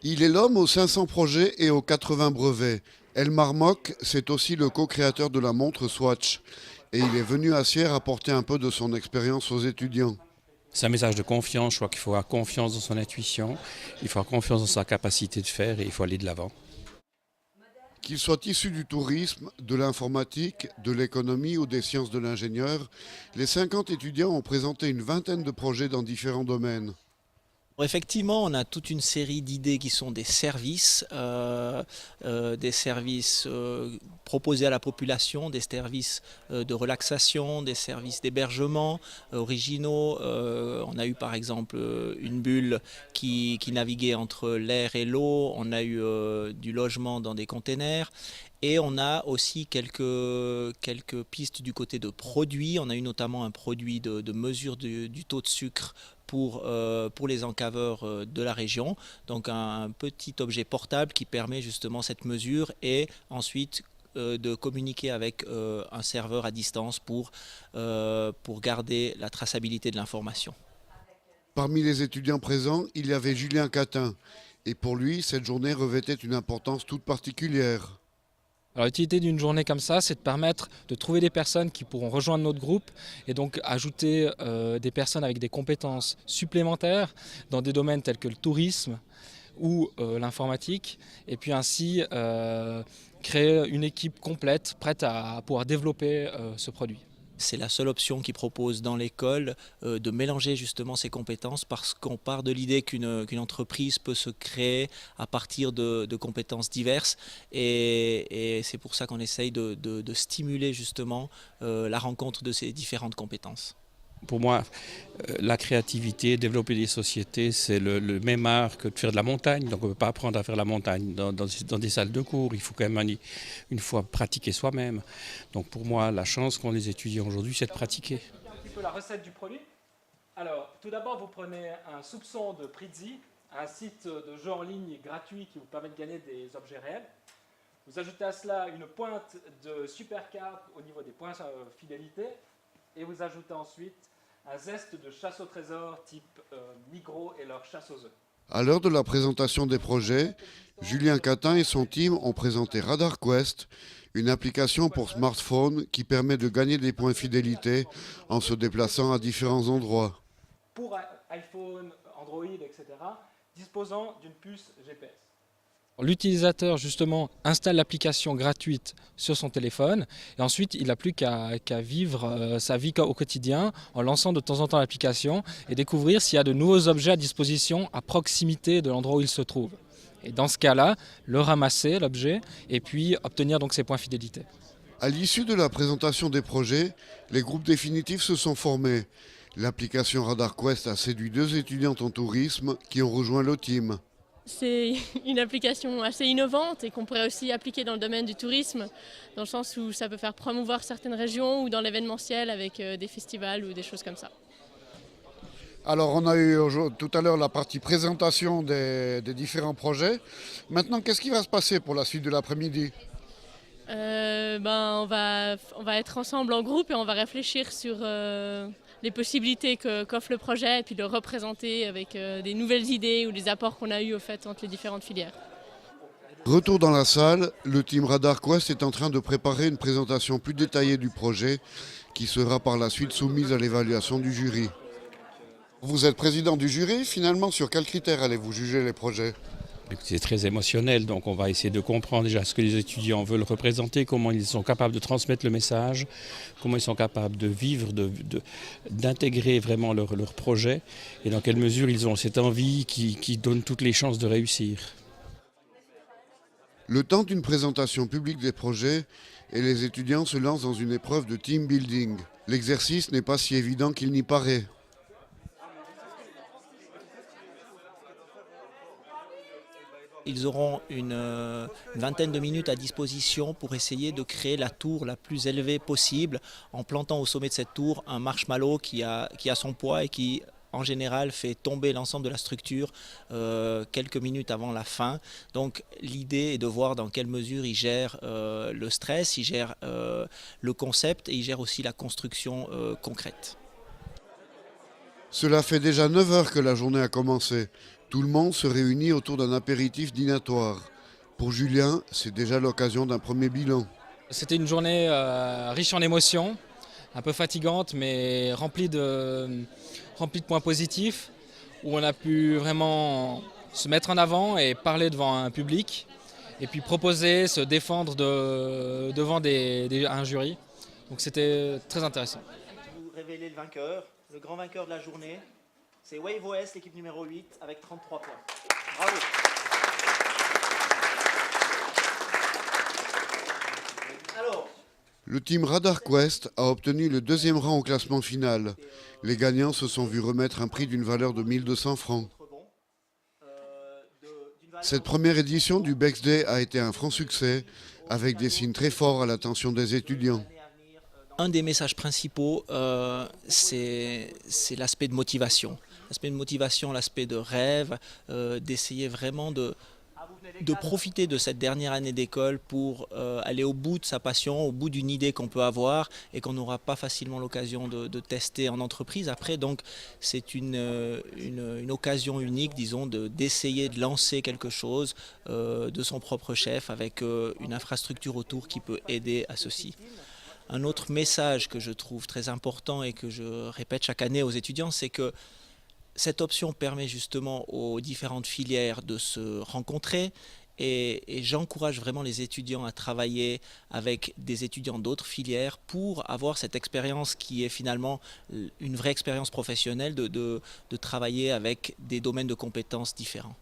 Il est l'homme aux 500 projets et aux 80 brevets. Elmar Mock, c'est aussi le co-créateur de la montre Swatch. Et il est venu à Sierre apporter un peu de son expérience aux étudiants. C'est un message de confiance, je crois qu'il faut avoir confiance dans son intuition, il faut avoir confiance dans sa capacité de faire et il faut aller de l'avant. Qu'ils soient issus du tourisme, de l'informatique, de l'économie ou des sciences de l'ingénieur, les 50 étudiants ont présenté une vingtaine de projets dans différents domaines. Effectivement, on a toute une série d'idées qui sont des services proposés à la population, des services de relaxation, des services d'hébergement originaux. On a eu par exemple une bulle qui naviguait entre l'air et l'eau, on a eu du logement dans des containers. Et on a aussi quelques pistes du côté de produits. On a eu notamment un produit de mesure du taux de sucre pour les encaveurs de la région. Donc un petit objet portable qui permet justement cette mesure et ensuite de communiquer avec un serveur à distance pour garder la traçabilité de l'information. Parmi les étudiants présents, il y avait Julien Catin. Et pour lui, cette journée revêtait une importance toute particulière. Alors l'utilité d'une journée comme ça, c'est de permettre de trouver des personnes qui pourront rejoindre notre groupe et donc ajouter des personnes avec des compétences supplémentaires dans des domaines tels que le tourisme ou l'informatique et puis ainsi créer une équipe complète prête à pouvoir développer ce produit. C'est la seule option qui propose dans l'école de mélanger justement ces compétences parce qu'on part de l'idée qu'une entreprise peut se créer à partir de compétences diverses et c'est pour ça qu'on essaye de stimuler justement la rencontre de ces différentes compétences. Pour moi, la créativité, développer des sociétés, c'est le même art que de faire de la montagne. Donc on ne peut pas apprendre à faire la montagne dans des salles de cours. Il faut quand même une fois pratiquer soi-même. Donc pour moi, la chance qu'ont les étudiants aujourd'hui, c'est de pratiquer. Un petit peu la recette du produit. Alors, tout d'abord, vous prenez un soupçon de Prizzi, un site de jeu en ligne gratuit qui vous permet de gagner des objets réels. Vous ajoutez à cela une pointe de supercard au niveau des points fidélité. Et vous ajoutez ensuite un zeste de chasse au trésor type Migros et leur chasse aux œufs. À l'heure de la présentation des projets, Julien Catin et son team ont présenté Radar Quest, une application pour smartphone qui permet de gagner des points fidélité en se déplaçant à différents endroits. Pour iPhone, Android, etc., disposant d'une puce GPS. L'utilisateur justement installe l'application gratuite sur son téléphone et ensuite il n'a plus qu'à vivre sa vie au quotidien en lançant de temps en temps l'application et découvrir s'il y a de nouveaux objets à disposition à proximité de l'endroit où il se trouve. Et dans ce cas-là, le ramasser, l'objet, et puis obtenir donc ses points fidélité. À l'issue de la présentation des projets, les groupes définitifs se sont formés. L'application Radar Quest a séduit 2 étudiantes en tourisme qui ont rejoint le team. C'est une application assez innovante et qu'on pourrait aussi appliquer dans le domaine du tourisme, dans le sens où ça peut faire promouvoir certaines régions ou dans l'événementiel avec des festivals ou des choses comme ça. Alors on a eu tout à l'heure la partie présentation des différents projets. Maintenant, qu'est-ce qui va se passer pour la suite de l'après-midi ? On va être ensemble en groupe et on va réfléchir sur les possibilités qu'offre le projet et puis le représenter avec des nouvelles idées ou des apports qu'on a eus au fait entre les différentes filières. Retour dans la salle, le team Radar Quest est en train de préparer une présentation plus détaillée du projet qui sera par la suite soumise à l'évaluation du jury. Vous êtes président du jury, finalement sur quels critères allez-vous juger les projets ? C'est très émotionnel, donc on va essayer de comprendre déjà ce que les étudiants veulent représenter, comment ils sont capables de transmettre le message, comment ils sont capables de vivre, d'intégrer vraiment leur projet et dans quelle mesure ils ont cette envie qui donne toutes les chances de réussir. Le temps d'une présentation publique des projets, et les étudiants se lancent dans une épreuve de team building. L'exercice n'est pas si évident qu'il n'y paraît. Ils auront une vingtaine de minutes à disposition pour essayer de créer la tour la plus élevée possible en plantant au sommet de cette tour un marshmallow qui a son poids et qui en général fait tomber l'ensemble de la structure quelques minutes avant la fin. Donc l'idée est de voir dans quelle mesure ils gèrent le stress, ils gèrent le concept et ils gèrent aussi la construction concrète. Cela fait déjà 9 heures que la journée a commencé. Tout le monde se réunit autour d'un apéritif dînatoire. Pour Julien, c'est déjà l'occasion d'un premier bilan. C'était une journée riche en émotions, un peu fatigante mais remplie de points positifs, où on a pu vraiment se mettre en avant et parler devant un public, et puis proposer, se défendre devant un jury. Donc c'était très intéressant. Vous révélez le vainqueur, le grand vainqueur de la journée. C'est Wave OS, l'équipe numéro 8, avec 33 points. Bravo. Alors, Le team Radar Quest a obtenu le 2e rang au classement final. Les gagnants se sont vus remettre un prix d'une valeur de 1200 francs. Cette première édition du Bex Day a été un franc succès, avec des signes très forts à l'attention des étudiants. un des messages principaux, c'est l'aspect de motivation. L'aspect de motivation, l'aspect de rêve, d'essayer vraiment de profiter de cette dernière année d'école pour aller au bout de sa passion, au bout d'une idée qu'on peut avoir et qu'on n'aura pas facilement l'occasion de tester en entreprise. Après, donc, c'est une occasion unique, disons, d'essayer de lancer quelque chose de son propre chef avec une infrastructure autour qui peut aider à ceci. Un autre message que je trouve très important et que je répète chaque année aux étudiants, c'est que cette option permet justement aux différentes filières de se rencontrer et j'encourage vraiment les étudiants à travailler avec des étudiants d'autres filières pour avoir cette expérience qui est finalement une vraie expérience professionnelle de travailler avec des domaines de compétences différents.